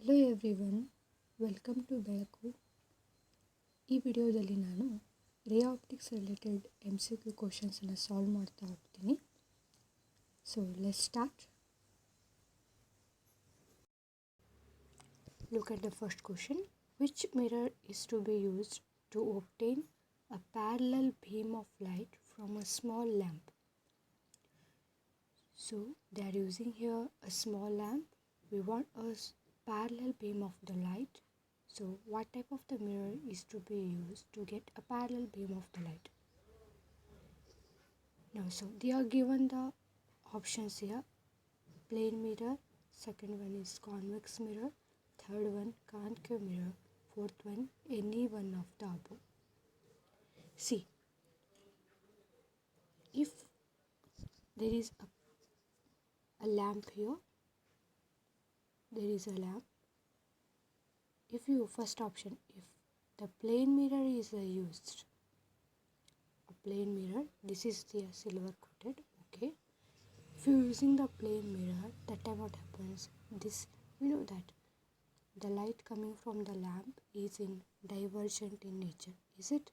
Hello everyone, welcome to ಬೆಳಕು. ಈ ವಿಡಿಯೋದಲ್ಲಿ ನಾನು ರೇ ಆಪ್ಟಿಕ್ಸ್ ರಿಲೇಟೆಡ್ MCQ ಕ್ವಶನ್ಸನ್ನು ಸಾಲ್ವ್ ಮಾಡ್ತಾ ಹೋಗ್ತೀನಿ. So let's start. Look at the first question. Which mirror is to be used to obtain a parallel beam of light from a small lamp? So they are using here a small lamp. We want a parallel beam of the light. So what type of the mirror is to be used to get a parallel beam of the light? Now so they are given the options here. Plane mirror, second one is convex mirror, third one concave mirror, fourth one any one of the above. See, if there is a lamp here, there is a lamp. If you first option, if the plane mirror is used, a plane mirror, this is the silver coated, okay. If you are using the plane mirror, that time what happens, this we know that the light coming from the lamp is in divergent in nature, is it?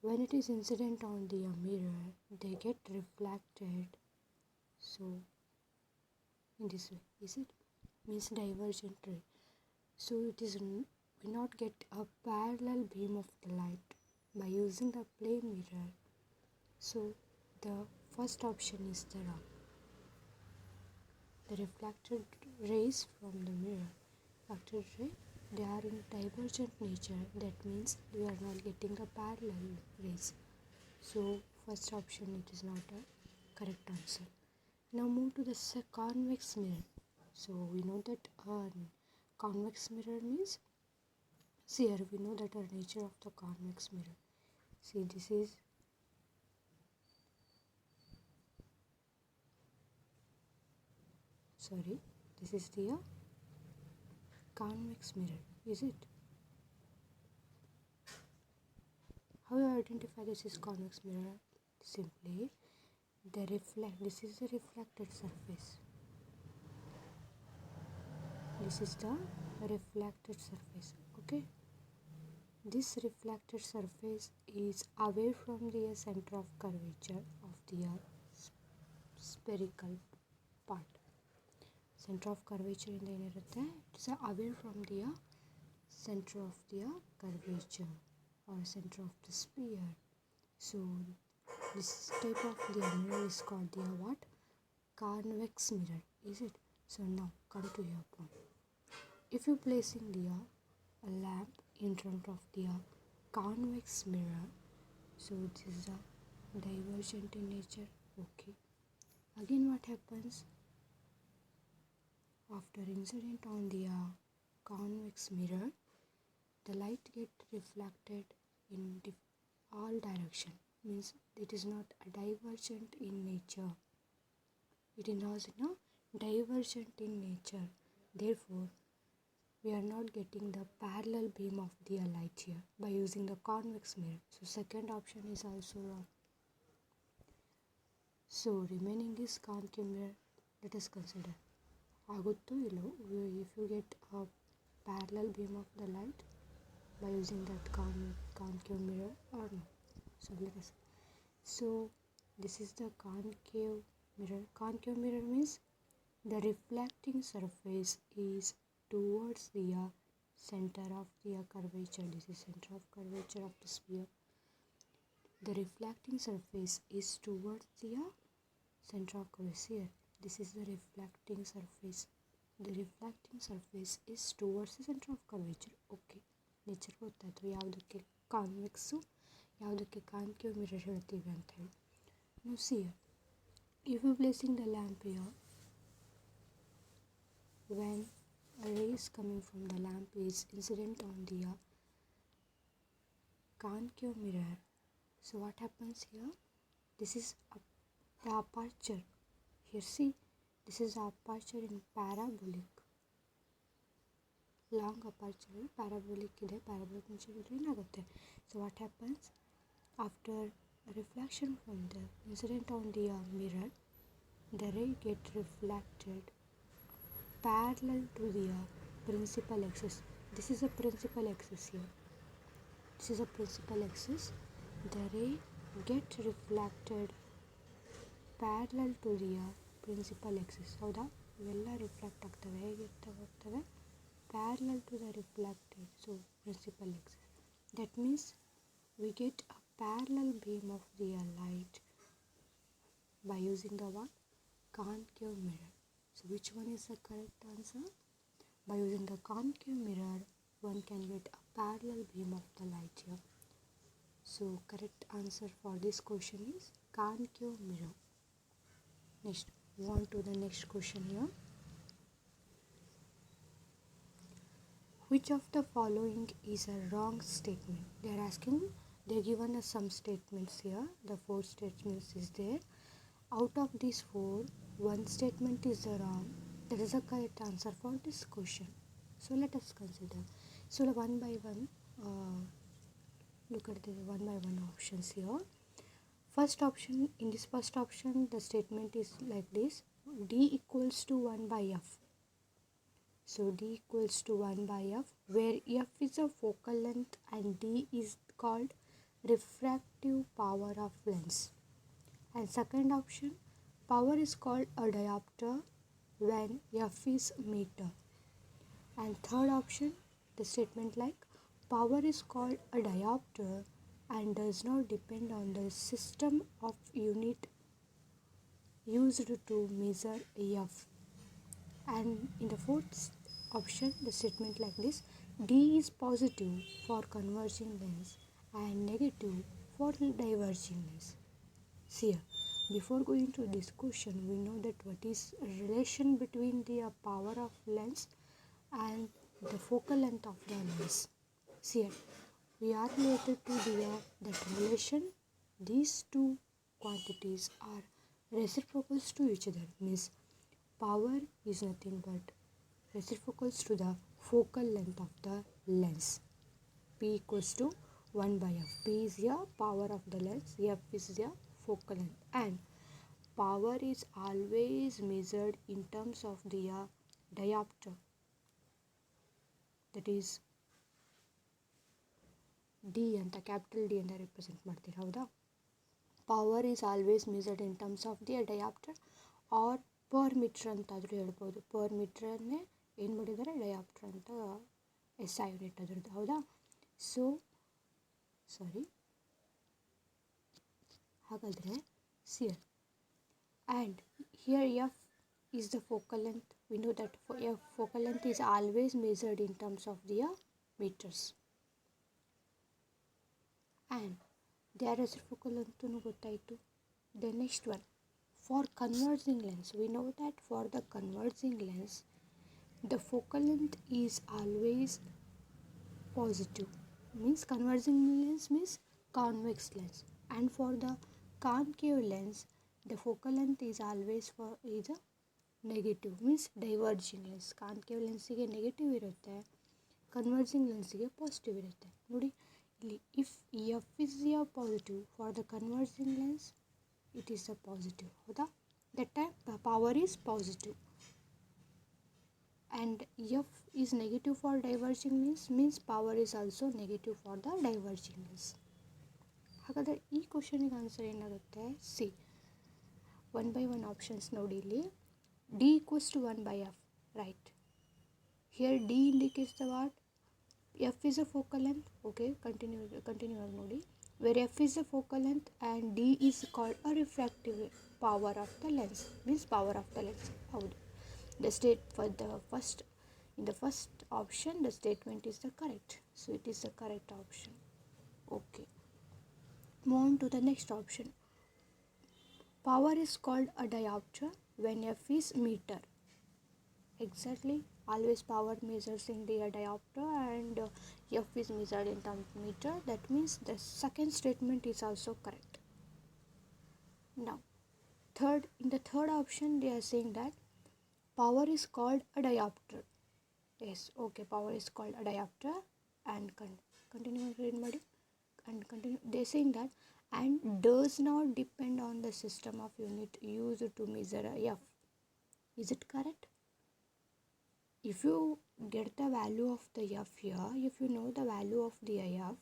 When it is incident on the mirror, they get reflected, so in this way, is it? Means divergent ray. So it is we not get a parallel beam of the light by using the plane mirror. So the first option is the wrong. The reflected rays from the mirror, reflected ray, they are in divergent nature. That means we are not getting a parallel rays. So first option, it is not a correct answer. Now move to the convex mirror. So we know that convex mirror means, see here we know that our nature of the convex mirror. See, this is this is the convex mirror, is it? How you identify this is convex mirror? Simply this is the reflected surface. This is the reflected surface, okay. This reflected surface is away from the center of curvature of the spherical part. Center of curvature in the ಏನಿರುತ್ತೆ, it's away from the center of the curvature or center of the sphere. So this type of the mirror is called the what? Convex mirror, is it? So now come to your point. If you placing the a lamp in front of the convex mirror, so this is a divergent in nature, okay. Again what happens, after incident on the convex mirror, the light get reflected in all direction, means it is not a divergent in nature, it is not divergent in nature. Therefore we are not getting the parallel beam of the light here by using the convex mirror. So second option is also wrong. So remaining is concave mirror. Let us consider agutto illo, if you get a parallel beam of the light by using that concave mirror or no. So let us, so this is the concave mirror. Concave mirror means the reflecting surface is towards the center of the curvature. This is center of curvature of the sphere. The reflecting surface is towards the center of curvature. This is the reflecting surface. The reflecting surface is towards the center of curvature, okay. Nature ಗೊತ್ತಾಯಿತು ಯಾವುದಕ್ಕೆ ಕಾನ್ವೆಕ್ಸು ಯಾವುದಕ್ಕೆ concave mirror ಹೇಳ್ತೀವಿ ಅಂತ ಹೇಳಿ. ನೀವು C, if you placing the lamp here, when a rays coming from the lamp is incident on the concave mirror, so what happens here, this is the aperture here. See, this is the aperture in parabolic, long aperture parabolic ಇದೆ, parabolic means ಏನಾಗುತ್ತೆ. So what happens, after reflection from the incident on the mirror, the ray get reflected parallel to the principal axis. This is a principal axis here. This is a principal axis. The ray get reflected parallel to the principal axis. ಹೌದಾ, ಇವೆಲ್ಲ reflect ಆಗ್ತವೆ. ಹೇಗಿರ್ತವೆ ಹೋಗ್ತವೆ? Parallel to the reflected, so principal axis. That means we get a parallel beam of the light by using the what? Concave mirror. So which one is the correct answer? By using the concave mirror, one can get a parallel beam of the light here. So correct answer for this question is concave mirror. Next, move on to the next question here. Which of the following is a wrong statement? They are asking, they are given us some statements here. The 4 statements is there. Out of these 4, one statement is the wrong. That is the correct answer for this question. So let us consider. So one by one, look at the one by one options here. First option, in this first option, the statement is like this: D equals to 1 by F. So D equals to 1 by F, where F is a focal length and D is called refractive power of lens. And second option, power is called a diopter when F is meter. And third option, the statement like power is called a diopter and does not depend on the system of unit used to measure F. And in the fourth option, the statement like this: D is positive for converging lens and negative for diverging lens. See here, before going to this question, we know that what is relation between the power of lens and the focal length of the lens. See here, we are related to that relation. These two quantities are reciprocals to each other, means power is nothing but reciprocals to the focal length of the lens. P equals to 1 by F. P is the power of the lens, F is the focal length, and power is always measured in terms of the diopter, that is D ಅಂತ, capital D ಅಂತ represent ಮಾಡ್ತೀರಾ. ಹೌದಾ? Power is always measured in terms of the diopter or per meter ಅಂತಾದರೂ ಹೇಳ್ಬೋದು. Per ಮೀಟ್ರನ್ನೇ ಏನು ಮಾಡಿದ್ದಾರೆ, dioptre ಅಂತ SI unit ಅದರದ್ದು. ಹೌದಾ? ಸೊ ಹಾಗಾದರೆ ಸಿಯರ್ and here F is the focal length. We know that F focal length is always measured in terms of the meters. And they are reciprocal ಅಂತೂ ಗೊತ್ತಾಯಿತು. The next one, for converging lens, we know that for the converging lens, the focal length is always positive. Means converging lens means convex lens. And for the concave lens, the focal length is always is a negative, means diverging lens. concave ಲೆನ್ಸಿಗೆ negative ಇರುತ್ತೆ, converging ಲೆನ್ಸಿಗೆ positive ಇರುತ್ತೆ. ನೋಡಿ ಇಲ್ಲಿ, if F is a positive for the converging lens, it is a positive. ಹೌದಾ? That time the power is positive. And F is negative for diverging lens, means power is also negative for the diverging lens. ಹಾಗಾದರೆ ಈ ಕ್ವಶನಿಗೆ answer ಏನಾಗುತ್ತೆ? C, 1 by 1 options ನೋಡಿ. ಇಲ್ಲಿ D equals to 1 by F, right? Here D indicates the what? F is a focal length. Okay, continue ನೋಡಿ. Where F is a focal length and D is called a refractive power of the lens, means power of the lens. ಹೌದು, the state for the first, in the first option the statement is the correct, so it is the correct option. Okay, move on to the next option. Power is called a diopter when F is meter. Exactly, always power measures in the diopter and F is measured in terms of meter. That means the second statement is also correct. Now in the third option they are saying that power is called a diopter. Yes, okay, power is called a diopter. And continue read ಮಾಡಿ. And continue, they are saying that and does not depend on the system of unit used to measure F. Is it correct? if you get the value of the f here, if you know the value of the f,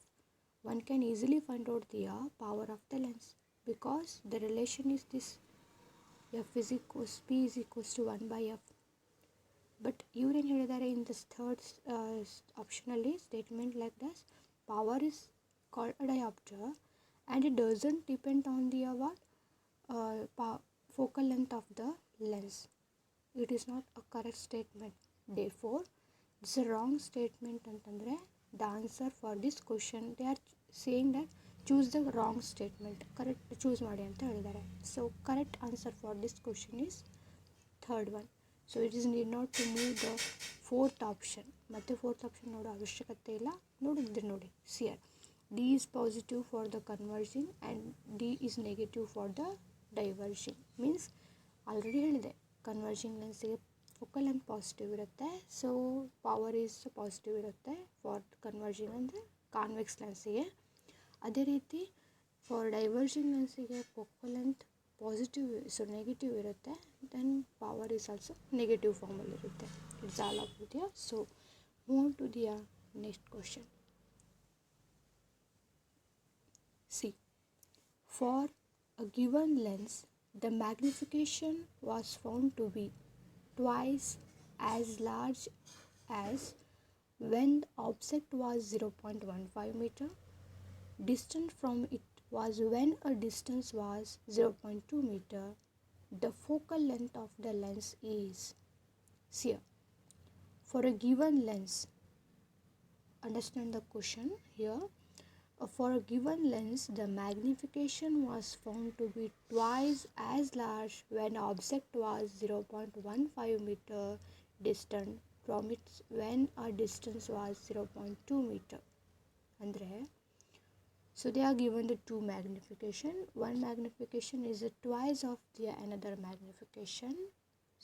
one can easily find out the power of the lens, because the relation is this: f is equals p is equals to 1 by f. But ಇವರೇನು ಹೇಳಿದ್ದಾರೆ in this third optionally statement like this: power is called a diopter and it doesn't depend on the focal length of the lens. It is not a correct statement. Therefore, it's a wrong statement ಅಂತಂದರೆ the answer for this question, they are saying that choose the wrong statement, correct choose ಮಾಡಿ ಅಂತ ಹೇಳಿದ್ದಾರೆ. So correct answer for this question is third one. So it is need not to move the fourth option. ಮತ್ತೆ fourth option ನೋಡೋ ಅವಶ್ಯಕತೆ ಇಲ್ಲ. ನೋಡಿದ್ರೆ ನೋಡಿ, here D is positive for the converging and D is negative for the diverging. Means already ಹೇಳಿದೆ, converging ಲೆನ್ಸಿಗೆ focal length positive ಇರುತ್ತೆ, so power is positive ಇರುತ್ತೆ ಫಾರ್ ಕನ್ವರ್ಜಿಂಗ್ ಅಂದರೆ ಕಾನ್ವೆಕ್ಸ್ ಲೆನ್ಸಿಗೆ. ಅದೇ ರೀತಿ ಫಾರ್ ಡೈವರ್ಜಿಂಗ್ ಲೆನ್ಸಿಗೆ ಫೋಕಲ್ ಲೆಂತ್ ಪಾಸಿಟಿವ್ ನೆಗೆಟಿವ್ ಇರುತ್ತೆ, then power is also negative ಫಾರ್ಮಲ್ಲಿರುತ್ತೆ. It's all about there. So move to the next question. See, for a given lens, the magnification was found to be twice as large as when the object was 0.15 meter. Distant from it was when a distance was 0.2 meter. The focal length of the lens is. Here, for a given lens, understand the question here. For a given lens, the magnification was found to be twice as large when the object was 0.15 meter distant from it when a distance was 0.2 meter. Andre, so they are given the two magnification. One magnification is twice of the another magnification.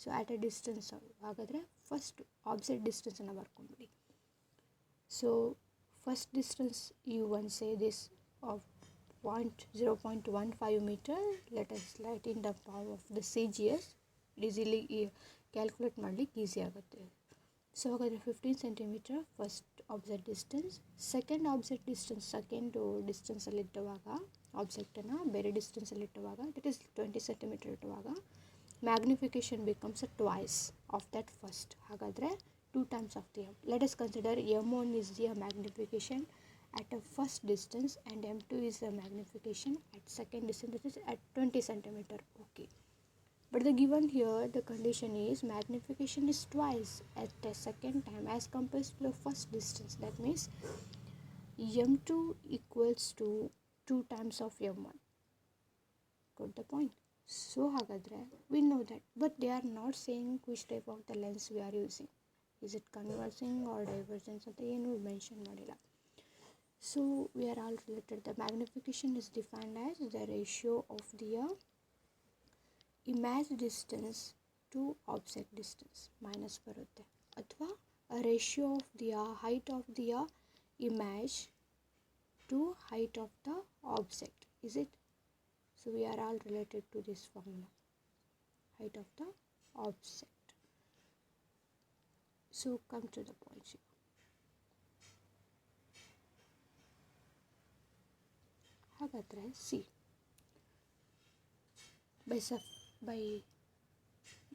So at a distance, hagadre first object distance anna barkonbidi. So first distance, you one say this of 0.15 meter. Let us write in the form of the CGS. Easily calculate ಮಾಡಲಿಕ್ಕೆ easy ಆಗುತ್ತೆ. So ಹಾಗಾದರೆ 15 centimetre first object distance. Second object distance, second ಡಿಸ್ಟೆನ್ಸಲ್ಲಿಟ್ಟುವಾಗ, ಆಬ್ಜೆಕ್ಟನ್ನು ಬೇರೆ ಡಿಸ್ಟೆನ್ಸಲ್ಲಿಟ್ಟುವಾಗ, that is 20 centimetre ಇಟ್ಟುವಾಗ, magnification becomes twice of that first. ಹಾಗಾದರೆ 2 times of the m. Let us consider m1 is the magnification at a first distance and m2 is the magnification at second distance, that is at 20 centimeter. Okay, but the given here the condition is magnification is twice at the second time as compared to the first distance. That means m2 equals to 2 times of m1. Got the point? So hagadre we know that, but they are not saying which type of the lens we are using. Is it converging or divergence ಅಂತ ಏನು mention ಮಾಡಿಲ್ಲ. So we are all related. The magnification is defined as the ratio of the image distance to object distance minus ಬರುತ್ತೆ, ಅಥವಾ ratio of the height of the image to height of the object. Is it? So we are all related to this formula, height of the object. So come to the point here. ಹಾಗಾದರೆ C, by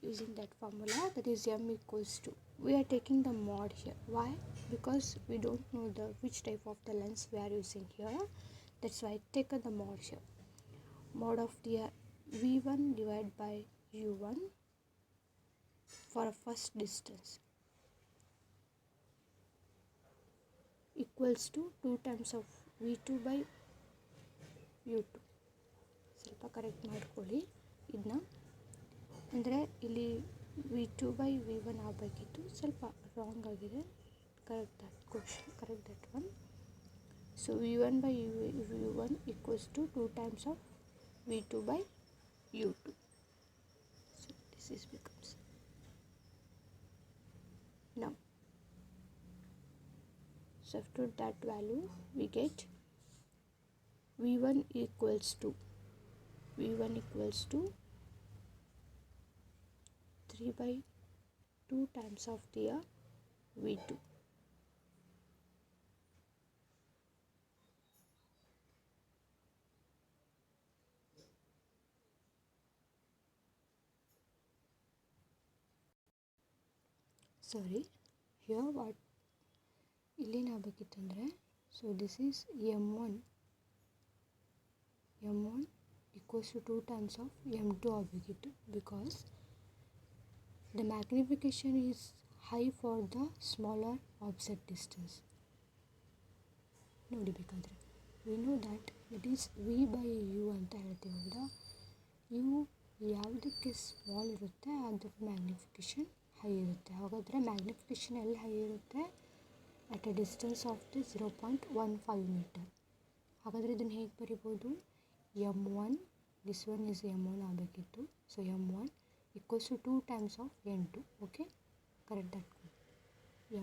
using that formula, that is m equals to, we are taking the mod here. Why? Because we don't know the which type of the lens we are using here. That's why I take the mod here. Mod of the v1 divided by u1 for a first distance equals to 2 times of v2 by u2. ಸ್ವಲ್ಪ correct ಮಾಡ್ಕೊಳ್ಳಿ ಇದನ್ನ, ಅಂದರೆ ಇಲ್ಲಿ v2 by v1 ಆಗಬೇಕಿತ್ತು, ಸ್ವಲ್ಪ wrong ಆಗಿದೆ. Correct that question, correct that one. So v1 by u1 equals to 2 times of v2 by u2. So this is becomes. Now substitute that value, we get v1 equals to 3 by 2 times of the V2. Sorry, here what ಇಲ್ಲೇನಾಗಬೇಕಿತ್ತಂದರೆ, so this is m1 equals to 2 times of m2 ಆಗಬೇಕಿತ್ತು, because the magnification is high for the smaller offset distance. ನೋಡಿ ಬೇಕಾದರೆ we know that it is v by u ಅಂತ ಹೇಳ್ತೀವಿ ಹೌದಾ. u ಯಾವುದಕ್ಕೆ small ಇರುತ್ತೆ ಅದ್ರ magnification high ಇರುತ್ತೆ. ಹಾಗಾದರೆ ಮ್ಯಾಗ್ನಿಫಿಕೇಷನ್ ಎಲ್ಲಿ ಹೈ ಇರುತ್ತೆ? At a distance of the 0.15 metre. ಹಾಗಾದರೆ ಇದನ್ನು ಹೇಗೆ ಬರಿಬೋದು? m1, this one is m1 ಆಗಬೇಕಿತ್ತು. So m1 equals to 2 times of m2. Okay, correct that one.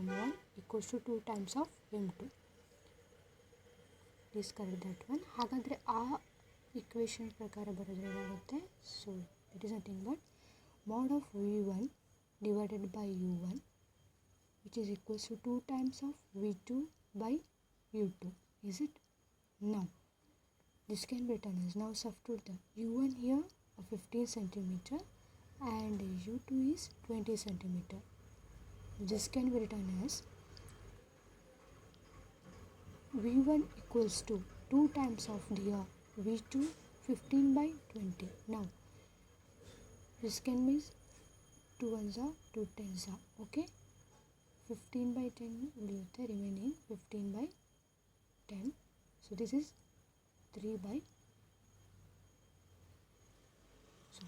m1 equals to 2 times of m2. Please correct that one. ಹಾಗಾದರೆ ಆ equation ಪ್ರಕಾರ ಬರೋದ್ರೆ ಏನಾಗುತ್ತೆ? So it is nothing but mod of v1 divided by u1, which is equals to 2 times of v2 by u2. Is it? Now this can be written as, now substitute the u1 here of 15 centimeter and u2 is 20 centimeter. This can be written as v1 equals to 2 times of the v2 15 by 20. Now this can be 2 ones are 2 tens are. Okay, 15 by 10 ಉಳಿಯುತ್ತೆ, remaining 15 by 10. So this is 3 by, so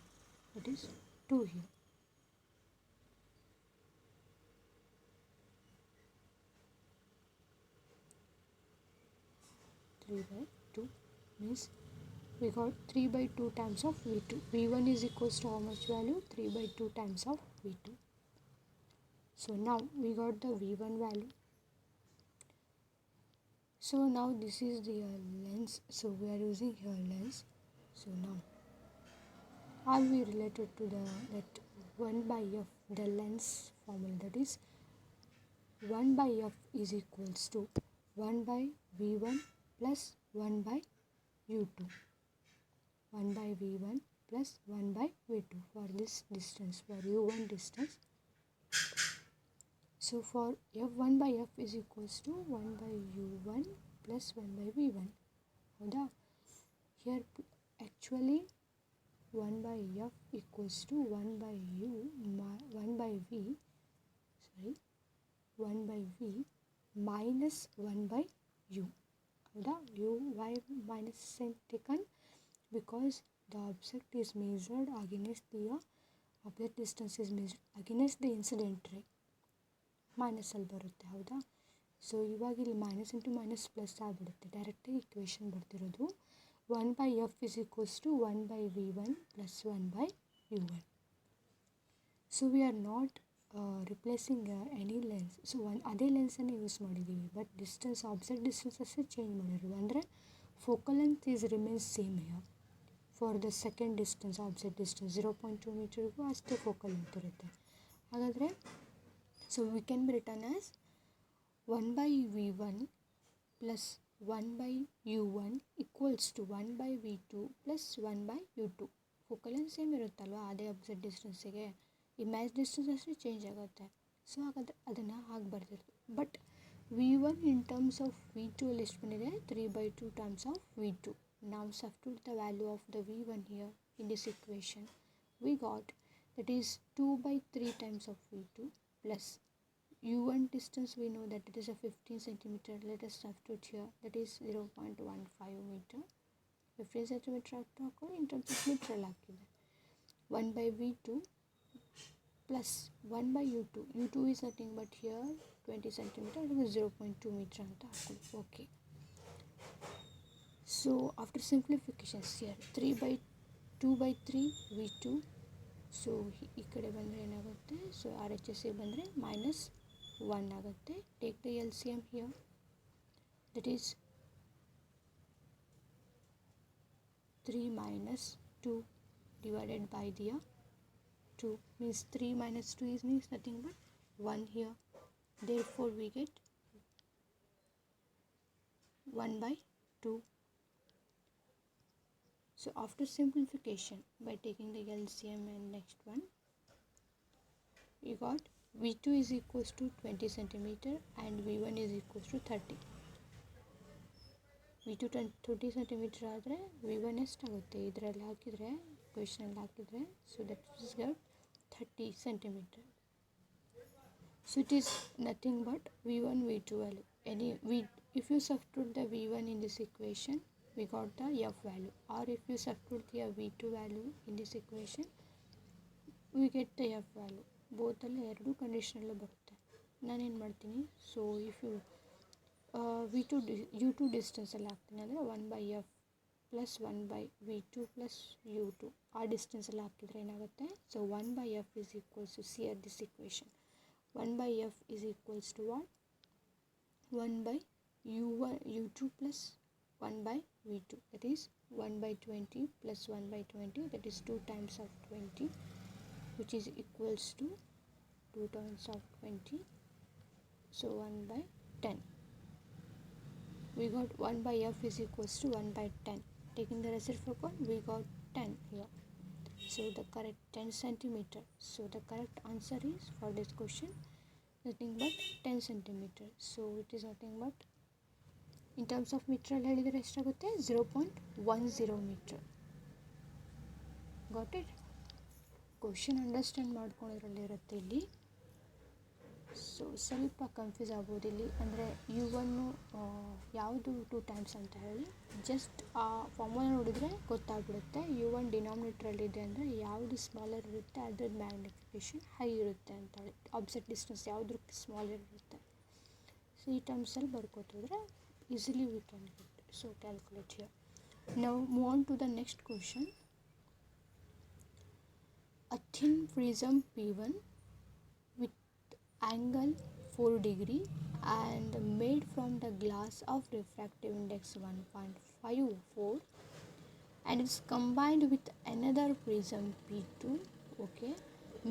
it is 2 here. Three by 2 means we got 3 by 2 times of v2. v1 is equals to how much value? 3 by 2 times of v2. So now we got the v1 value. So now this is the lens. So we are using here lens. So now are we related to the that 1 by f, the lens formula, that is 1 by f is equals to 1 by v1 plus 1 by u2. 1 by v1 plus 1 by v2 for this distance, for u1 distance. So for f1 by f is equals to 1 by u1 plus 1 by v1. ಹೌದಾ? Here actually 1 by f equals to 1 by u, 1 by v, sorry, 1 by v minus 1 by u. ಹೌದಾ? u, why minus sign taken? Because the object is measured against the object distance is measured against the incident ray. Minus ಅಲ್ಲಿ ಬರುತ್ತೆ ಹೌದಾ. So ಇವಾಗ ಇಲ್ಲಿ minus into minus plus ಆಗಿಬಿಡುತ್ತೆ. ಡೈರೆಕ್ಟಾಗಿ equation ಬರ್ತಿರೋದು 1 by f is equals to 1 by v1 plus 1 by u1. So we R not replacing any lens. So ಅದೇ ಲೆನ್ಸನ್ನೇ use ಮಾಡಿದ್ದೀವಿ, but distance object distance ಅಷ್ಟೇ ಚೇಂಜ್ ಮಾಡಿರೋದು. ಅಂದರೆ focal length is remains same here for the second distance, object distance 0.2 ಮೀಟರ್ಗೂ ಅಷ್ಟೇ focal length ಇರುತ್ತೆ. ಹಾಗಾದರೆ so we can be written as 1 by v1 plus 1 by u1 equals to 1 by v2 plus 1 by u2. Focal length same ಇರುತ್ತಲ್ವ ಅದೇ object ಡಿಸ್ಟೆನ್ಸಿಗೆ, image distance ಅಷ್ಟೇ change ಆಗುತ್ತೆ. So ಹಾಗಾದರೆ ಅದನ್ನು ಹಾಗೆ ಬರ್ತಿರ್ತು. But v1 in terms of v2 ಅಲ್ಲಿ ಎಷ್ಟು ಬಂದಿದೆ? 3 by 2 times of v2. Now substitute the value of the v1 here in this equation. We got that is 2 by 3 times of v2 plus u1 distance we know that it is a 15 centimeter. Let us substitute here, that is 0.15 meter. 15 centimeter hockey in terms of meter ಅಲ್ಲಿ ಹಾಕಿದೆ. 1 by v2 plus 1 by u2. u2 is nothing but here 20 centimeter, it is 0.2 meter ಅಂತ ಹಾಕೋದು. Okay, so after simplifications here 3 by 2 by 3 v2. So ಈ ಕಡೆ ಬಂದರೆ ಏನಾಗುತ್ತೆ? So R H S ಗೆ ಬಂದರೆ ಮೈನಸ್ 1 ಆಗುತ್ತೆ. Take the L C M here, that is 3 minus 2 divided by the 2 means 3 minus 2 is means nothing but 1 here. Therefore we get 1 by 2. So after simplification by taking the LCM and next one, we got V2 is equals to 20 centimeter and V1 is equals to 30. V2 30 centimeter ಆದರೆ V1 ಎಷ್ಟಾಗುತ್ತೆ ಇದರಲ್ಲಿ ಹಾಕಿದರೆ ಕ್ವೆಶ್ಚನಲ್ಲಿ ಹಾಕಿದರೆ so that is got 30 centimeter. So it is nothing but V1 V2 value. If you substitute the V1 in this equation, we got the F value, or if you substitute the V2 value in this equation, we get the F value. Both ಅಲ್ಲಿ ಎರಡು ಕಂಡೀಷನಲ್ಲೂ ಬರುತ್ತೆ. ನಾನೇನು ಮಾಡ್ತೀನಿ, so if you U2 ಡಿಸ್ಟೆನ್ಸಲ್ಲಿ ಹಾಕ್ತೀನಿ ಅಂದರೆ 1/F plus 1/V2 plus U2 ಆ ಡಿಸ್ಟೆನ್ಸಲ್ಲಿ ಹಾಕಿದರೆ ಏನಾಗುತ್ತೆ, so 1/F is equals to see at this equation 1/F is equals to what, 1/U2 plus 1/V2, that is 1/20 plus 1/20, that is 2 times of 20, which is equals to 2 times of 20, so 1/10. We got 1/F is equals to 1/10. Taking the reciprocal, we got 10 here. So the correct 10 centimeter. So the correct answer is for this question nothing but 10 centimeter. So it is nothing but in terms of meter ಅಲ್ಲಿ ಹೇಳಿದರೆ ಎಷ್ಟಾಗುತ್ತೆ, 0.10 meter. Got it? Question understand ಮಾಡ್ಕೊಳ್ಳೋದ್ರಲ್ಲಿ ಇರುತ್ತೆ ಇಲ್ಲಿ. So ಸ್ವಲ್ಪ confuse ಆಗ್ಬೋದು ಇಲ್ಲಿ, ಅಂದರೆ U1 ಯಾವುದು 2 ಟೈಮ್ಸ್ ಅಂತ ಹೇಳಿ ಜಸ್ಟ್ ಆ ಫಾರ್ಮುಲಾ ನೋಡಿದರೆ ಗೊತ್ತಾಗ್ಬಿಡುತ್ತೆ. U1 ಡಿನಾಮಿನೇಟ್ರಲ್ಲಿದೆ ಅಂದರೆ ಯಾವುದು ಸ್ಮಾಲರ್ ಇರುತ್ತೆ ಅದ್ರದ್ದು ಮ್ಯಾಗ್ನಿಫಿಕೇಷನ್ ಹೈ ಇರುತ್ತೆ ಅಂತ ಹೇಳಿ, ಆಬ್ಜೆಕ್ಟ್ ಡಿಸ್ಟೆನ್ಸ್ ಯಾವುದು ಸ್ಮಾಲರ್ ಇರುತ್ತೆ. ಸೊ ಈ ಟರ್ಮ್ಸಲ್ಲಿ ಬರ್ಕೋತಿದ್ರೆ easily we can get. So calculate here. Now move on to the next question. A thin prism P1 with angle 4 degree and made from the glass of refractive index 1.54 and is combined with another prism P2, okay,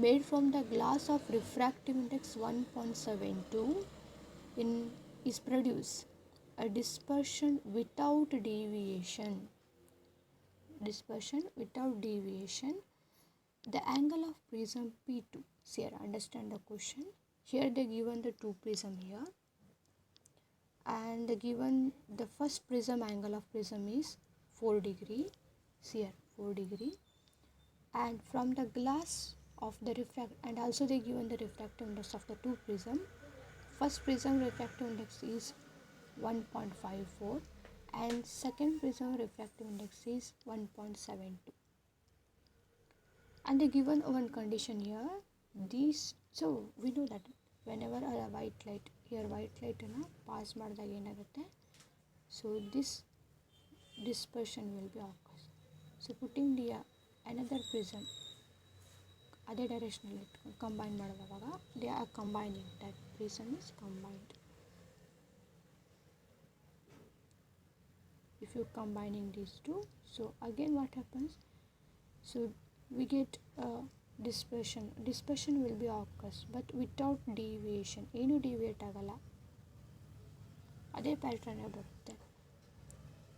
made from the glass of refractive index 1.72 is produced a dispersion without deviation. The angle of prism P2. See here, understand the question. Here they given the two prism here, and they given the first prism angle of prism is 4 degree. See here, 4 degree, and from the glass of the and also they given the refractive index of the two prism. First prism refractive index is 1.54 and second prism refractive index is 1.72. And they given one condition here, these, so we know that whenever a white light ಅನ್ನು pass ಮಾಡಿದಾಗ ಏನಾಗುತ್ತೆ, so this dispersion will be occurs. So putting the another prism ಅದೇ ಡೈರೆಕ್ಷನಲ್ಲಿ combine ಮಾಡಿದಾಗ they are combining, that prism is combined. If you combining these two, so again what happens, so we get dispersion will be occurs but without deviation. ಏನು deviate ಆಗಲ್ಲ, ಅದೇ pattern ಬರುತ್ತೆ,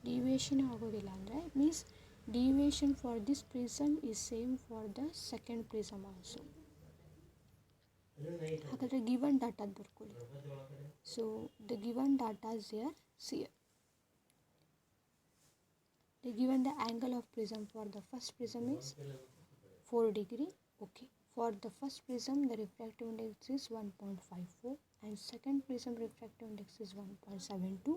deviation ಆಗೋದಿಲ್ಲ. ಅಂದರೆ means deviation for this prism is same for the second prism also. ಹಾಗಾದರೆ given ಡಾಟಾದ ಬರ್ಕೊಳ್ಳಿ. So the given data is here. See, they given the angle of prism for the first prism is 4 degree. Okay, for the first prism the refractive index is 1.54 and second prism refractive index is 1.72,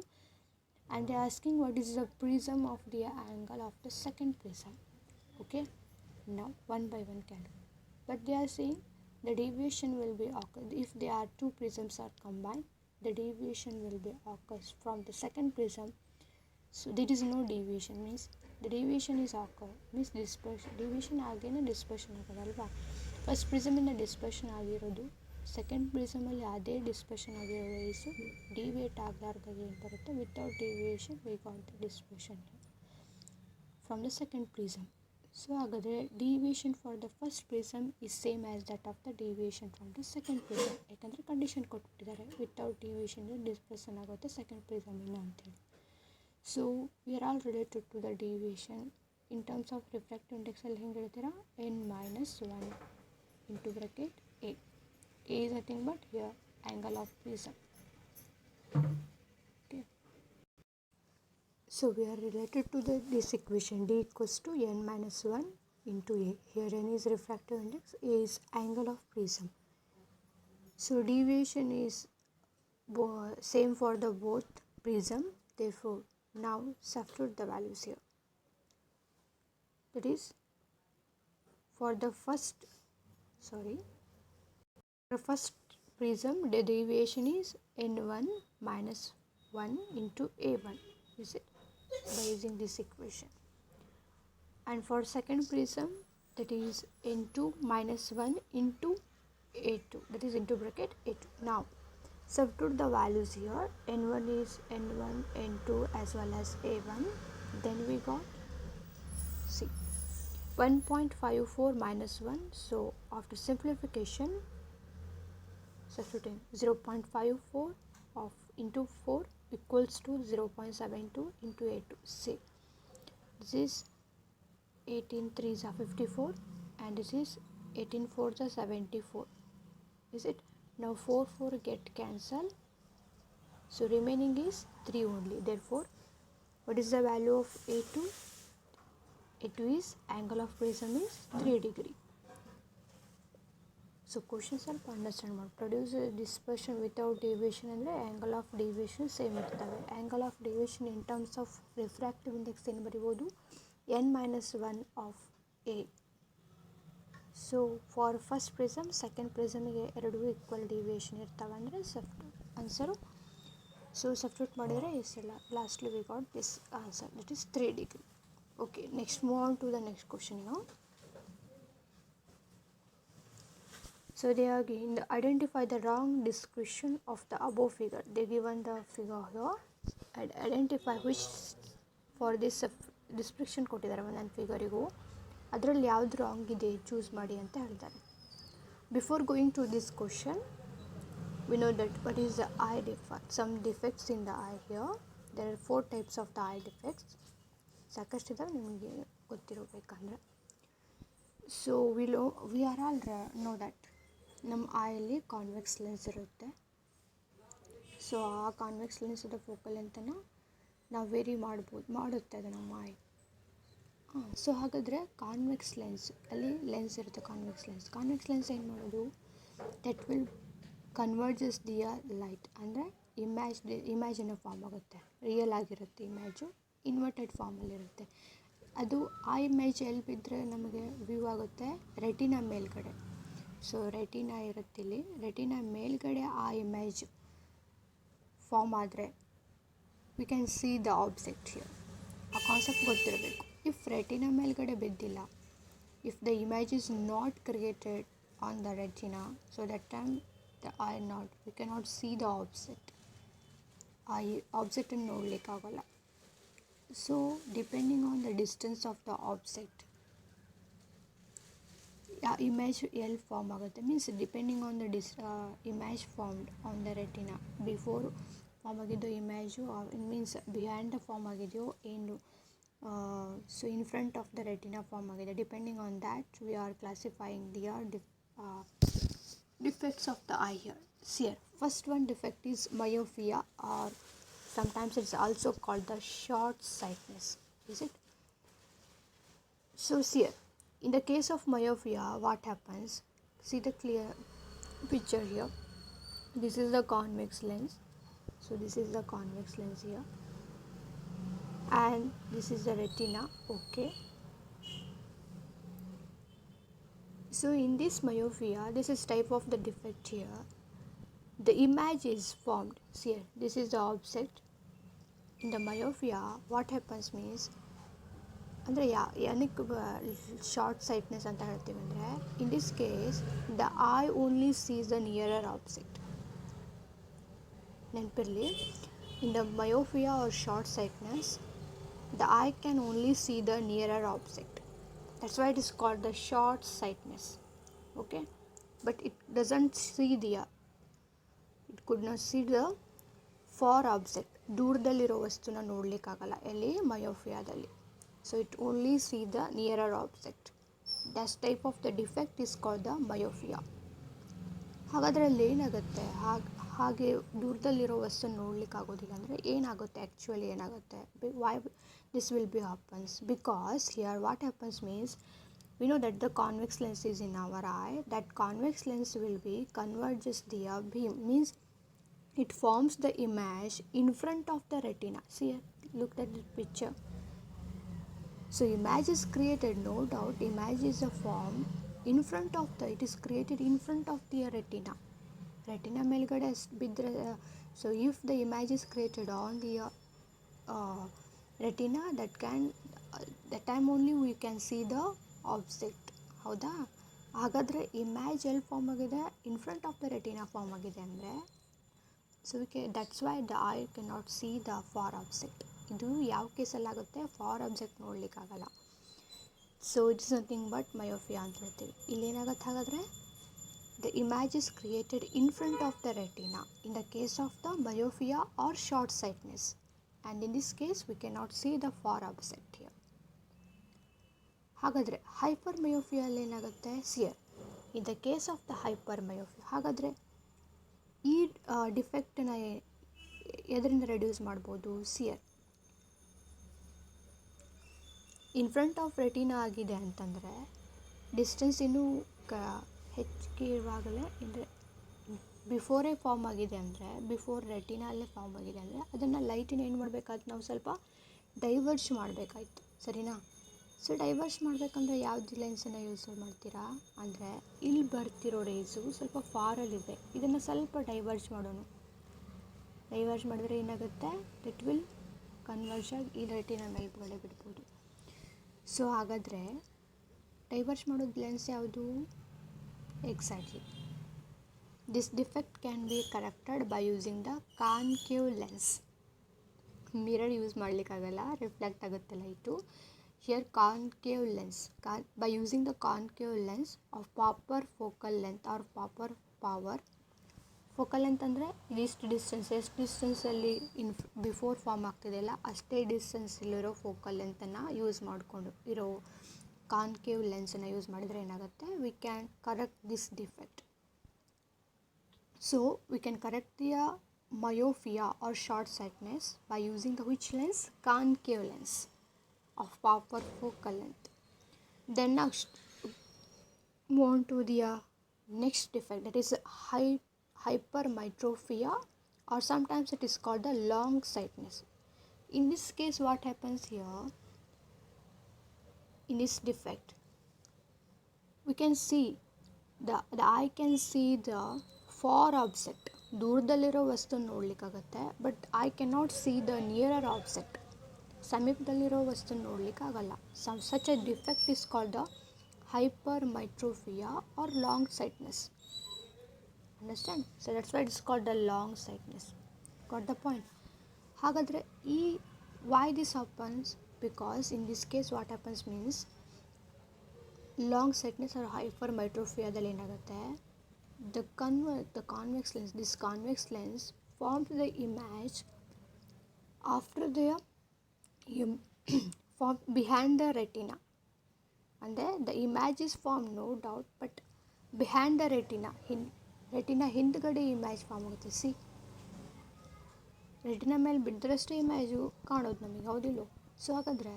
and they are asking what is the prism of the angle of the second prism. Okay, now one by one calculate, but they are saying the deviation will be occur if there are two prisms are combined, the deviation will be occurs from the second prism. So there is no deviation, means the deviation is occur, means dispersion, deviation ಆಗೇನೆ dispersion ಆಗೋದಲ್ವಾ. First ಪ್ರಿಸಮಿಂದ dispersion ಆಗಿರೋದು second ಪ್ರಿಸಮಲ್ಲಿ ಅದೇ dispersion ಆಗಿರೋ rays deviate ಆಗಲಾರ್ದಾಗ ಏನು ಬರುತ್ತೆ, without deviation we got the dispersion from the second prism. So ಹಾಗಾದರೆ deviation for the first prism is same as that of the deviation from the second prism. ಯಾಕಂದರೆ condition ಕೊಟ್ಬಿಟ್ಟಿದ್ದಾರೆ, without deviation dispersion ಆಗುತ್ತೆ second ಪ್ರಿಸಮಿಂದ ಅಂತೇಳಿ. So we are all related to the deviation in terms of refractive ಇಂಡೆಕ್ಸಲ್ಲಿ ಹೆಂಗೆ ಹೇಳ್ತೀರಾ, n-1 into bracket a. A is nothing but here angle of prism. Okay. So we are related to this equation. D equals to n-1 into a. Here n is refractive index, a is angle of prism. So deviation is same for the both prism. Therefore now substitute the values here. That is for the first prism, the deviation is n1 minus 1 into a1, is it, by using this equation. And for second prism, that is n2 minus 1 into a2, that is into bracket a2. Now substitute the values here. n1 is n1, n2 as well as a1. Then we got see 1.54 minus 1. So after simplification, substituting 0.54 of into 4 equals to 0.72 into a2. See, this is 18 3s are 54 and this is 18 4s are 74, is it? Now 4 get cancelled, so remaining is 3 only. Therefore what is the value of a2? a2 is angle of prism is 3 degree. So question ಸ್ವಲ್ಪ understand ಮಾಡಿ. Produce dispersion without deviation ಅಂದರೆ angle of deviation same ಇರ್ತವೆ. Angle of deviation in terms of refractive index ಏನು ಬರಿಬೋದು, n-1 of a. So for first prism second ಪ್ರಿಸಮಿಗೆ ಎರಡೂ equal deviation ಇರ್ತವೆ ಅಂದರೆ ಆನ್ಸರು. ಸೊ ಸಬ್ಸ್ಟಿಟ್ಯೂಟ್ ಮಾಡಿದರೆ ಎಷ್ಟಿಲ್ಲ, lastly we got this answer, that is 3 degree. Okay, next move on to the next question now. So they are given identify the wrong description of the above figure. They given the figure here and identify which for this description ಕೊಟ್ಟಿದ್ದಾರೆ ಒಂದೊಂದು ಫಿಗರಿಗೂ, ಅದರಲ್ಲಿ ಯಾವ್ದು wrong ಇದೆ choose ಮಾಡಿ ಅಂತ ಹೇಳ್ತಾರೆ. Before going to this question, we know that what is the eye defect, some defects in the eye here. There are 4 types of the eye defects. ಸಾಕಷ್ಟಿದಾವೆ ನಿಮಗೆ ಗೊತ್ತಿರಬೇಕಂದ್ರೆ. So we are all know that ನಮ್ಮ ಐಯಲ್ಲಿ convex lens ಇರುತ್ತೆ. So ಆ convex ಲೆನ್ಸದ focal ಲೆಂತನ್ನು ನಾವು ವೇರಿ ಮಾಡುತ್ತೆ ಅದು ನಮ್ಮ ಐ. ಸೊ ಹಾಗಾದರೆ ಕಾನ್ವೆಕ್ಸ್ ಲೆನ್ಸ್ ಅಲ್ಲಿ ಲೆನ್ಸ್ ಇರುತ್ತೆ, ಕಾನ್ವೆಕ್ಸ್ ಲೆನ್ಸ್ ಏನು ಮಾಡೋದು, that will converges their light, ಅಂದರೆ ಇಮ್ಯಾಜಿನ ಫಾರ್ಮ್ ಆಗುತ್ತೆ, ರಿಯಲ್ ಆಗಿರುತ್ತೆ ಇಮ್ಯಾಜು, ಇನ್ವರ್ಟೆಡ್ ಫಾರ್ಮಲ್ಲಿರುತ್ತೆ. ಅದು ಆ ಇಮೇಜ್ ಎಲ್ಲಿ ಬಿದ್ದರೆ ನಮಗೆ ವ್ಯೂ ಆಗುತ್ತೆ, ರೆಟಿನಾ ಮೇಲ್ಗಡೆ. ಸೊ ರೆಟಿನಾ ಇರುತ್ತಿಲ್ಲಿ, ರೆಟಿನಾ ಮೇಲ್ಗಡೆ ಆ ಇಮೇಜ್ ಫಾರ್ಮ್ ಆದರೆ we can see the object here. ಆ ಕಾನ್ಸೆಪ್ಟ್ ಗೊತ್ತಿರಬೇಕು. ಇಫ್ ರೆಟಿನಾ ಮೇಲ್ಗಡೆ ಬಿದ್ದಿಲ್ಲ, if the image is not created on the retina, so that time the I not we cannot C the object. ಆ ಆಬ್ಜೆಕ್ಟನ್ನು ನೋಡಲಿಕ್ಕಾಗಲ್ಲ. So depending on the distance of the object, image L form ಆಗುತ್ತೆ. Means depending on the image formed on the retina. Before form ಆಗಿದ್ದು image means behind the form ಆಗಿದೆಯೋ ಏನು, so in front of the retina form ಆಗಿದೆ. Depending on that we are classifying their defects of the eye here. Here first one defect is myopia, or sometimes it's also called the short sightedness, is it? So here in the case of myopia, what happens, see the clear picture here. This is the convex lens, so this is the convex lens here, and this is the retina. Okay, so in this myopia, this is type of the defect here. The image is formed. See here, this is the object. In the myopia, what happens means, ಅಂದರೆ ಏನಕ್ಕೆ short ಸೈಟ್ನೆಸ್ ಅಂತ ಹೇಳ್ತೀವಿ ಅಂದರೆ, in this case the eye only sees the nearer object. ನೆನಪಿರಲಿ, in the myopia or short sightedness, the eye can only see the nearer object. That's why it is called the short sightedness. Okay, but it doesn't see it could not see the far object, ದೂರದಲ್ಲಿರೋ ವಸ್ತುನ ನೋಡಲಿಕ್ಕಾಗಲ್ಲ ಎಲ್ಲಿ, ಮಯೋಫಿಯಾದಲ್ಲಿ. So it only see the nearer object. That type of the defect is called the myopia. ಹಾಗಾದರೆ ಅಲ್ಲಿ ಏನಾಗುತ್ತೆ, ಹಾಗೆ ದೂರದಲ್ಲಿರೋ ವಸ್ತುನ ನೋಡಲಿಕ್ಕಾಗೋದಿಲ್ಲ ಅಂದರೆ ಏನಾಗುತ್ತೆ, ಆ್ಯಕ್ಚುಲಿ ಏನಾಗುತ್ತೆ, why this will be happens? Because here what happens means, we know that the convex lens is in our eye. That convex lens will be converges the beam, means it forms the image in front of the retina. See here, look at the picture. So image is created, no doubt image is a form in front of the, it is created in front of the retina ಮೇಲ್ಗಡೆ ಬಿದ್ದರೆ, so if the image is created on the retina, that time only we can see the object. ಹೌದಾ? ಹಾಗಾದರೆ image ಎಲ್ಲಿ form ಆಗಿದೆ, in front of the retina form ಆಗಿದೆ ಅಂದರೆ, so that's why the eye can not see the far object. ಇದು ಯಾವ ಕೇಸಲ್ಲಾಗುತ್ತೆ, far object ನೋಡಲಿಕ್ಕಾಗಲ್ಲ. So it's nothing but myopia ಅಂತ ಹೇಳ್ತೀವಿ. ಇಲ್ಲೇನಾಗುತ್ತೆ ಹಾಗಾದರೆ, the image is created in front of the retina in the case of the myopia or short sightedness, and in this case we can not see the far object here. ಹಾಗಾದರೆ hyper ಮಯೋಫಿಯಲ್ಲಿ ಏನಾಗುತ್ತೆ, see here in the case of the hyper myopia, ಹಾಗಾದರೆ ಈ ಡಿಫೆಕ್ಟನ್ನ ಎದರಿಂದ reduce ಮಾಡ್ಬೋದು? See here in front of retina ಆಗಿದೆ ಅಂತಂದರೆ distance ಇನ್ನೂ ಹೆಚ್ಚಿಗೆ ಇರುವಾಗಲೇ, ಅಂದರೆ ಬಿಫೋರೇ ಫಾರ್ಮ್ ಆಗಿದೆ ಅಂದರೆ, ಬಿಫೋರ್ ರೆಟಿನಲ್ಲೇ ಫಾರ್ಮ್ ಆಗಿದೆ ಅಂದರೆ ಅದನ್ನು ಲೈಟಿನ ಏನು ಮಾಡಬೇಕಾಯ್ತು, ನಾವು ಸ್ವಲ್ಪ ಡೈವರ್ಜ್ ಮಾಡಬೇಕಾಯ್ತು, ಸರಿನಾ? ಸೊ ಡೈವರ್ಜ್ ಮಾಡಬೇಕಂದ್ರೆ ಯಾವ್ದು ಲೆನ್ಸನ್ನು ಯೂಸ್ ಮಾಡ್ತೀರಾ ಅಂದರೆ, ಇಲ್ಲಿ ಬರ್ತಿರೋ ರೇಸು ಸ್ವಲ್ಪ ಫಾರಲ್ಲಿದೆ, ಇದನ್ನು ಸ್ವಲ್ಪ ಡೈವರ್ಜ್ ಮಾಡೋಣ. ಡೈವರ್ಜ್ ಮಾಡಿದ್ರೆ ಏನಾಗುತ್ತೆ, ಇಟ್ ವಿಲ್ ಕನ್ವರ್ಜ್ ಆಗಿ ಈ ರೆಟಿನ ಮೇಲ್ಗಡೆ ಬಿಡ್ಬೋದು. ಸೊ ಹಾಗಾದರೆ ಡೈವರ್ಜ್ ಮಾಡೋದು ಲೆನ್ಸ್ ಯಾವುದು? Exactly this defect can be corrected by using the concave lens. Mirror use ಮಾಡಲಿಕ್ಕಾಗಲ್ಲ, ರಿಫ್ಲೆಕ್ಟ್ ಆಗುತ್ತೆ light. Here concave lens, by using the concave lens of proper focal length or proper power. Focal length ಅಂದರೆ ಇದಿಷ್ಟು distance, ಎಷ್ಟು ಡಿಸ್ಟೆನ್ಸಲ್ಲಿ before form ಆಗ್ತಿದೆಯಲ್ಲ ಅಷ್ಟೇ ಡಿಸ್ಟೆನ್ಸಲ್ಲಿರೋ focal ಲೆಂತನ್ನು use ಮಾಡಿಕೊಂಡು ಇರೋ concave ಲೆನ್ಸನ್ನು use ಮಾಡಿದರೆ ಏನಾಗುತ್ತೆ, we can correct this defect. So we can correct the myopia or short sightedness by using the which lens, concave lens of proper focal length. Then next move on to the next defect, that is hypermetropia, or sometimes it is called the long sightedness. In this case what happens here, in this defect we can see the eye can see the far object, ದೂರದಲ್ಲಿರೋ ವಸ್ತು ನೋಡಲಿಕ್ಕಾಗತ್ತೆ, but I cannot see the nearer object, ಸಮೀಪದಲ್ಲಿರೋ ವಸ್ತು ನೋಡಲಿಕ್ಕಾಗಲ್ಲ. Such a defect is called the hypermetropia or long sightedness. Understand? So that's why it's called the long sightedness. Got the point? ಹಾಗಾದರೆ why this happens? Because in this case what happens means, long sightedness or hypermetrophiaದಲ್ಲಿ ಏನಾಗುತ್ತೆ, the convex lens, this convex lens forms the image after the form behind the retina. ಅಂದರೆ the image is form no doubt, but behind the retina ಹಿಂದ್ಗಡೆ image form ಆಗುತ್ತೆ. See retina ಮೇಲೆ ಬಿದ್ದರಷ್ಟೇ image ಕಾಣೋದು ನಮಗೆ, ಹೌದಿಲ್ಲೋ? So ಹಾಗಾದರೆ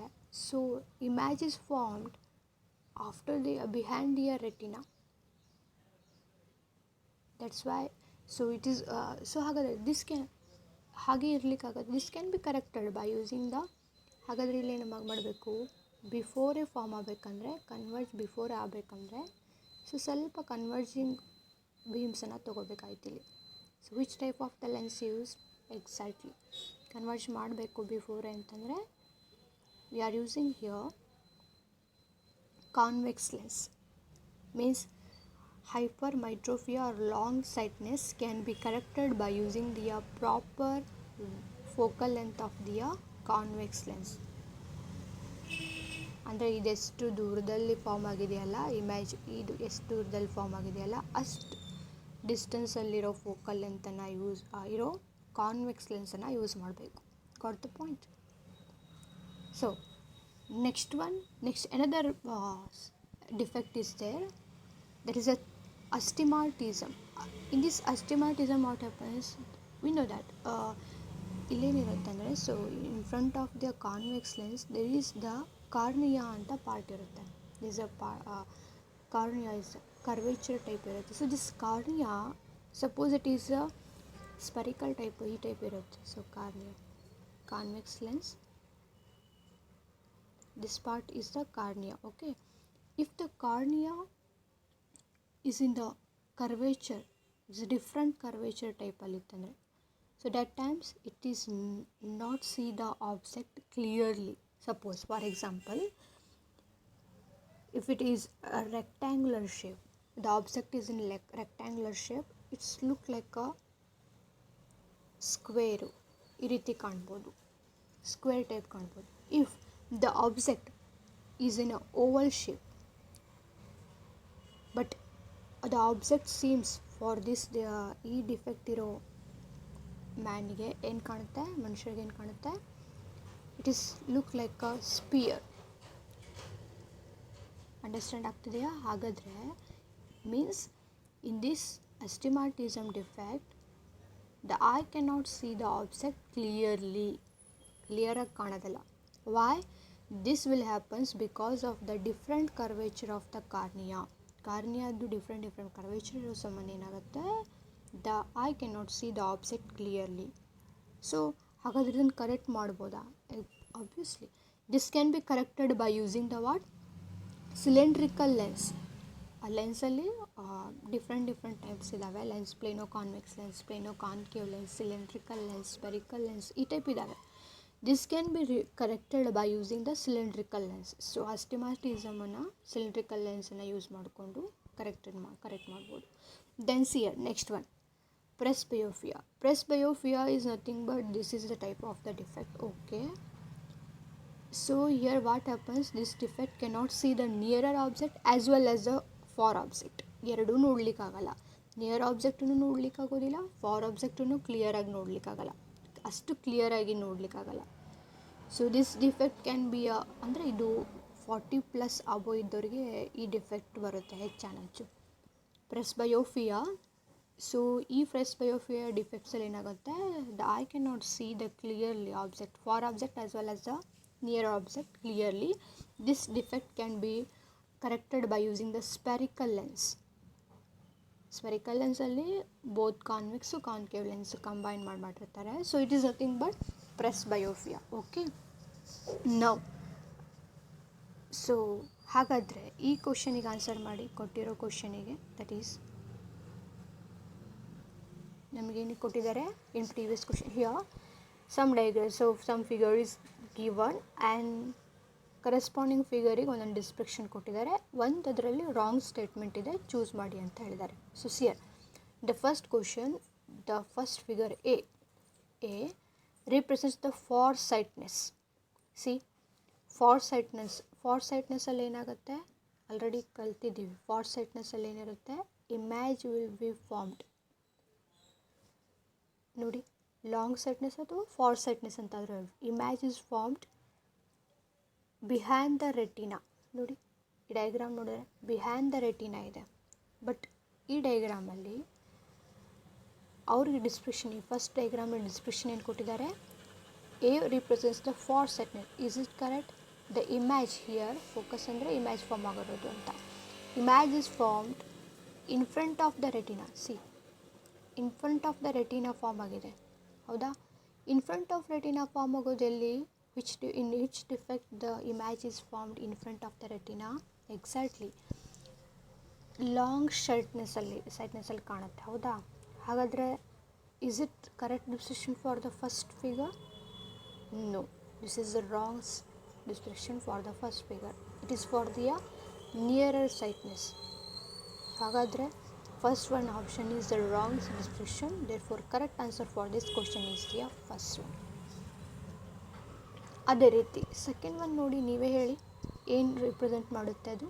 image is formed after behind the retina. That's why it is ಹಾಗಾದರೆ ದಿಸ್ ಕ್ಯಾನ್ ಹಾಗೆ ಇರಲಿಕ್ಕಾಗತ್ತೆ. This can be corrected by using the, ಹಾಗಾದರೆ ಇಲ್ಲಿ ನಮಗೆ ಮಾಡಬೇಕು, ಬಿಫೋರೇ ಫಾರ್ಮ್ ಆಗಬೇಕಂದ್ರೆ, ಕನ್ವರ್ಜ್ ಬಿಫೋರ್ ಆಗಬೇಕಂದ್ರೆ ಸ್ವಲ್ಪ ಕನ್ವರ್ಜಿಂಗ್ ಬೀಮ್ಸನ್ನು ತೊಗೋಬೇಕಾಯ್ತು ಇಲ್ಲಿ. So which type of the lens use? Exactly converge ಮಾಡಬೇಕು ಬಿಫೋರೇ ಅಂತಂದರೆ we are using here convex lens. Means hypermetropia or long sightedness can be corrected by using the proper focal length of the convex lens. ಅಂದರೆ ಇದೆಷ್ಟು ದೂರದಲ್ಲಿ form ಆಗಿದೆಯಲ್ಲ image, ಇದು ಎಷ್ಟು ದೂರದಲ್ಲಿ form ಆಗಿದೆಯಲ್ಲ ಅಷ್ಟು ಡಿಸ್ಟೆನ್ಸಲ್ಲಿರೋ ಫೋಕಲ್ ಲೆಂತನ್ನು ಇರೋ ಕಾನ್ವೆಕ್ಸ್ ಲೆನ್ಸನ್ನು ಯೂಸ್ ಮಾಡಬೇಕು. Got the point? So next another defect is there. There is a astigmatism. In this astigmatism what happens, we know that ಇಲ್ಲೇನಿರುತ್ತೆ ಅಂದರೆ, so in front of the convex lens there is the cornea ಅಂತ part ಇರುತ್ತೆ. This cornea is curvature type ಇರುತ್ತೆ. So this cornea suppose it is a spherical type, ಈ type ಇರುತ್ತೆ. So cornea, convex lens, this part is the cornea. Okay, if the cornea is in the curvature, it's a different curvature type alittandre, so that times it is not see the object clearly. Suppose for example, if it is a rectangular shape, the object is in rectangular shape, it's look like a square, ಈ ರೀತಿ ಕಾಣ್ಬೋದು, square type ಕಾಣ್ಬೋದು. if the object is in a oval shape, but the object seems for this ಈ defect ಇರೋ ಮ್ಯಾನಿಗೆ ಏನು ಕಾಣುತ್ತೆ, ಮನುಷ್ಯರಿಗೆ ಏನು ಕಾಣುತ್ತೆ, it is look like a sphere. Understand ಆಗ್ತಿದೆಯಾ? ಹಾಗಾದರೆ means in this astigmatism defect the eye cannot see the object clearly, ಕ್ಲಿಯರಾಗಿ ಕಾಣೋದಿಲ್ಲ. Why? This will happens because of the different curvature of the cornea. ಕಾರ್ನಿಯಾದು different curvature ಇರೋ ಸಂಬಂಧ ಏನಾಗುತ್ತೆ, the eye cannot see the object clearly. So ಹಾಗಾದ್ರೆ ಇದನ್ನು correct ಮಾಡ್ಬೋದಾ? Obviously this can be corrected by using the what, cylindrical lens. ಆ ಲೆನ್ಸಲ್ಲಿ different types ಇದ್ದಾವೆ. Lens plano convex lens, plano concave lens, cylindrical lens, spherical lens, ಈ type ಇದ್ದಾವೆ. This can be corrected by using the cylindrical lens. So astigmatismನ cylindrical lensನ use ಮಾಡಿಕೊಂಡು correct ಮಾಡ್ಬೋದು. Then see here next one, presbyopia. Presbyopia is nothing but this is the type of the defect. Okay, so here what happens, this defect cannot see the nearer object as well as the far object. ಎರಡೂ ನೋಡ್ಲಿಕ್ಕಾಗಲ್ಲ, near ಆಬ್ಜೆಕ್ಟನ್ನು ನೋಡ್ಲಿಕ್ಕಾಗೋದಿಲ್ಲ, for ಆಬ್ಜೆಕ್ಟನ್ನು ಕ್ಲಿಯರಾಗಿ ನೋಡ್ಲಿಕ್ಕಾಗಲ್ಲ, ಅಷ್ಟು ಕ್ಲಿಯರಾಗಿ ನೋಡ್ಲಿಕ್ಕಾಗಲ್ಲ. So this defect can be ಅಂದರೆ ಇದು 40+ ಅಬೋ ಇದ್ದವರಿಗೆ ಈ ಡಿಫೆಕ್ಟ್ ಬರುತ್ತೆ ಹೆಚ್ಚು. ಪ್ರೆಸ್ಬಯೋಫಿಯಾ. ಸೊ ಈ ಪ್ರೆಸ್ಬಯೋಫಿಯಾ ಡಿಫೆಕ್ಟ್ಸಲ್ಲಿ ಏನಾಗುತ್ತೆ, the eye can not see the clearly object, far object as well as the near object clearly. This defect can be corrected by using the spherical lens. Spherical ಲೆನ್ಸಲ್ಲಿ both convex concave lens combine ಮಾಡಿರ್ತಾರೆ. So it is nothing but presbyopia. Okay, now so ಹಾಗಾದರೆ ಈ ಕ್ವಶನಿಗೆ answer ಮಾಡಿ, ಕೊಟ್ಟಿರೋ ಕ್ವಶನಿಗೆ, that is ನಮಗೇನು ಕೊಟ್ಟಿದ್ದಾರೆ in previous question. Here some diagrams of some figure is given and corresponding ಫಿಗರಿಗೆ ಒಂದೊಂದು ಡಿಸ್ಕ್ರಿಪ್ಷನ್ ಕೊಟ್ಟಿದ್ದಾರೆ. ಒಂದು ಅದರಲ್ಲಿ ರಾಂಗ್ ಸ್ಟೇಟ್ಮೆಂಟ್ ಇದೆ, ಚೂಸ್ ಮಾಡಿ ಅಂತ ಹೇಳಿದ್ದಾರೆ. So see here the first question, the first figure A represents the farsightedness. See, farsightedness ಅಲ್ಲಿ ಏನಾಗುತ್ತೆ, ಆಲ್ರೆಡಿ ಕಲ್ತಿದ್ದೀವಿ. farsightedness ಏನಿರುತ್ತೆ, ಇಮ್ಯಾಜ್ ವಿಲ್ ಬಿ ಫಾರ್ಮ್ಡ್. ನೋಡಿ, ಲಾಂಗ್ ಸೈಟ್ನೆಸ್ ಅಥವಾ farsightedness ಅಂತಾದರೂ image is formed behind the retina. ನೋಡಿ, ಈ ಡಯಾಗ್ರಾಮ್ ನೋಡಿದ್ರೆ ಬಿಹೈಂಡ್ ದ ರೆಟಿನಾ ಇದೆ. ಬಟ್ ಈ ಡಯಾಗ್ರಾಮಲ್ಲಿ ಅವ್ರಿಗೆ ಡಿಸ್ಕ್ರಿಪ್ಷನ್, ಈ ಫಸ್ಟ್ ಡಯಾಗ್ರಾಮಲ್ಲಿ ಡಿಸ್ಕ್ರಿಪ್ಷನ್ ಏನು ಕೊಟ್ಟಿದ್ದಾರೆ, A represents the farsightedness. Is it correct? The image here, focus ಅಂದರೆ ಇಮ್ಯಾಜ್ ಫಾರ್ಮ್ ಆಗಿರೋದು ಅಂತ. Image is formed in front of the retina. See, in front of the retina form ಆಗಿದೆ, ಹೌದಾ? In front of retina form ಆಗೋದಲ್ಲಿ in which defect the image is formed in front of the retina? Exactly, long ಸೈಟ್ನೆಸ್ಸಲ್ಲಿ ಕಾಣುತ್ತೆ, ಹೌದಾ? ಹಾಗಾದರೆ is it correct description for the first figure? No, this is the wrong description for the first figure. It is for the nearer sightness. ಹಾಗಾದರೆ first one option is the wrong description. Therefore correct answer for this question is the first one. ಅದೇ ರೀತಿ second one ನೋಡಿ, ನೀವೇ ಹೇಳಿ. ಏನು represent ಮಾಡುತ್ತೆ ಅದು?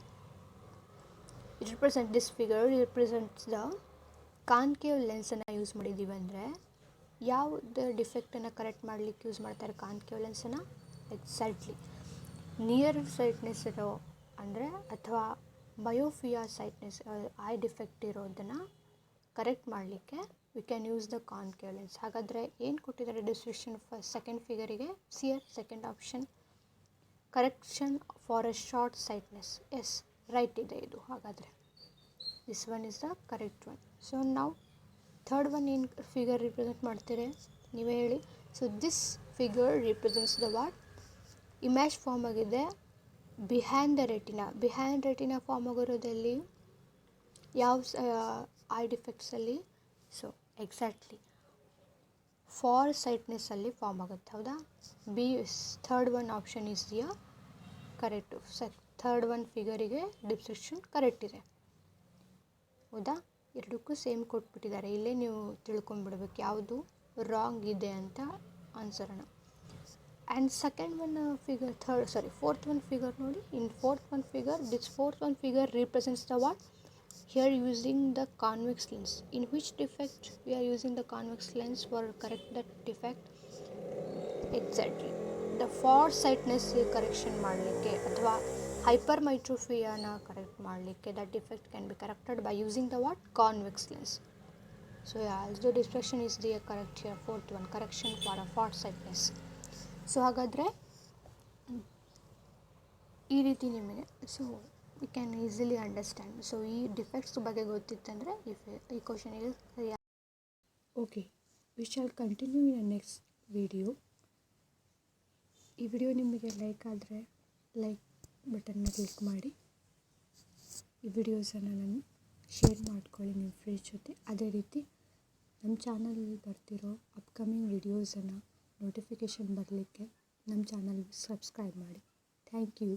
This figure represents the concave ಲೆನ್ಸನ್ನು ಯೂಸ್ ಮಾಡಿದ್ದೀವಿ ಅಂದರೆ ಯಾವುದೇ ಡಿಫೆಕ್ಟನ್ನು ಕರೆಕ್ಟ್ ಮಾಡಲಿಕ್ಕೆ ಯೂಸ್ ಮಾಡ್ತಾರೆ ಕಾನ್ಕೇವ್ ಲೆನ್ಸನ್ನು? ಎಕ್ಸಾಕ್ಟ್ಲಿ ನಿಯರ್ ಸೈಟ್ನೆಸ್ ಇರೋ ಅಂದರೆ ಅಥವಾ ಮಯೋಫಿಯಾ ಸೈಟ್ನೆಸ್ ಐ ಡಿಫೆಕ್ಟ್ ಇರೋದನ್ನು ಕರೆಕ್ಟ್ ಮಾಡಲಿಕ್ಕೆ we can use the concave lens. ಹಾಗಾದರೆ ಏನು ಕೊಟ್ಟಿದ್ದಾರೆ ಡಿಸ್ಕ್ರಿಪ್ಷನ್ ಸೆಕೆಂಡ್ ಫಿಗರಿಗೆ? ಸಿಯರ್ second option correction for a short sightness. Yes, right ಇದೆ ಇದು. ಹಾಗಾದರೆ this one is the correct one. So ನಾವು ಥರ್ಡ್ ಒನ್ ಏನು ಫಿಗರ್ ರಿಪ್ರೆಸೆಂಟ್ ಮಾಡ್ತೀರಿ ನೀವೇ ಹೇಳಿ. So this figure represents the what? Image form ಆಗಿದೆ behind the retina. Behind retina form ಆಗಿರೋದಲ್ಲಿ ಯಾವ ಐ ಡಿಫೆಕ್ಟ್ಸಲ್ಲಿ? ಸೊ ಎಕ್ಸಾಕ್ಟ್ಲಿ ಫಾರ್ ಸೈಟ್ನೆಸ್ಸಲ್ಲಿ ಫಾರ್ಮ್ ಆಗುತ್ತೆ, ಹೌದಾ? B third one option is the correct. Third one ಫಿಗರಿಗೆ ಡಿಸ್ಕ್ರಿಪ್ಷನ್ ಕರೆಕ್ಟ್ ಇದೆ, ಹೌದಾ? ಎರಡಕ್ಕೂ ಸೇಮ್ ಕೊಟ್ಬಿಟ್ಟಿದ್ದಾರೆ. ಇಲ್ಲೇ ನೀವು ತಿಳ್ಕೊಂಬಿಡ್ಬೇಕು ಯಾವುದು ರಾಂಗ್ ಇದೆ ಅಂತ ಆನ್ಸರನ್ನು. And second one figure fourth one figure ನೋಡಿ. In fourth one figure, this fourth one figure represents the what? Here using the convex lens. In which defect we are using the convex lens for correct that defect? Exactly the far sightness correction ಮಾಡಲಿಕ್ಕೆ ಅಥವಾ hypermetrophiaನ correct ಮಾಡಲಿಕ್ಕೆ that defect can be corrected by using the what? Convex lens. So yeah, also description is the correct here. Fourth one, correction for a far sightness. So ಹಾಗಾದರೆ ಈ ರೀತಿ ನಿಮಗೆ you can easily understand. So ಈ defects ಬಗ್ಗೆ ಗೊತ್ತಿತ್ತಂದರೆ ಈ question is okay. We shall continue in next video. ಈ video ನಿಮಗೆ ಲೈಕ್ ಆದರೆ ಲೈಕ್ ಬಟನ್ನ ಕ್ಲಿಕ್ ಮಾಡಿ. ಈ ವಿಡಿಯೋಸನ್ನು ನಾನು ಶೇರ್ ಮಾಡ್ಕೊಳ್ಳಿ ನಿಮ್ಮ ಫ್ರೆಂಡ್ಸ್ ಜೊತೆ. ಅದೇ ರೀತಿ ನಮ್ಮ ಚಾನಲಲ್ಲಿ ಬರ್ತಿರೋ ಅಪ್ಕಮಿಂಗ್ ವಿಡಿಯೋಸನ್ನು ನೋಟಿಫಿಕೇಷನ್ ಬರಲಿಕ್ಕೆ ನಮ್ಮ ಚಾನಲ್ಗೆ ಸಬ್ಸ್ಕ್ರೈಬ್ ಮಾಡಿ. Thank you.